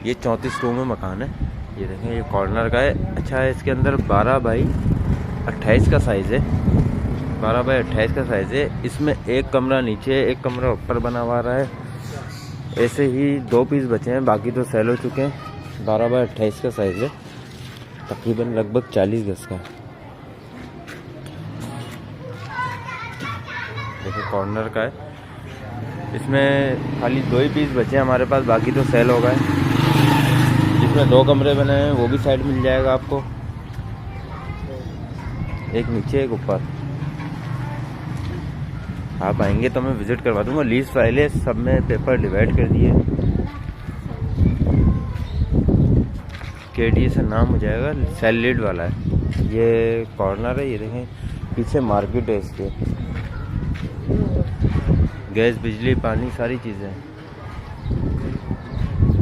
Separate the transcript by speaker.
Speaker 1: ये 34 रूम में मकान है। ये देखें, ये कॉर्नर का है। अच्छा है, इसके अंदर 12 बाई 28 का साइज़ है। 12 बाई 28 का साइज़ है। इसमें एक कमरा नीचे, एक कमरा ऊपर बना हुआ रहा है। ऐसे ही 2 पीस बचे हैं, बाकी तो सेल हो चुके हैं। 12 बाई 28 का साइज़ है, तकरीबन लगभग 40 गज का। देखिए कॉर्नर का है। इसमें खाली 2 ही पीस बचे हैं हमारे पास, बाकी तो सेल हो गए। जिसमें 2 कमरे बने हैं वो भी साइड मिल जाएगा आपको, एक नीचे एक ऊपर। आप आएंगे तो मैं विज़िट करवा दूंगा। लीज फाइल है, सब में पेपर डिवाइड कर दिए। KDA से नाम हो जाएगा, सेल लीड वाला है। ये कॉर्नर है, ये देखें पीछे मार्केट है इसके। गैस, बिजली, पानी सारी चीज़ें हैं।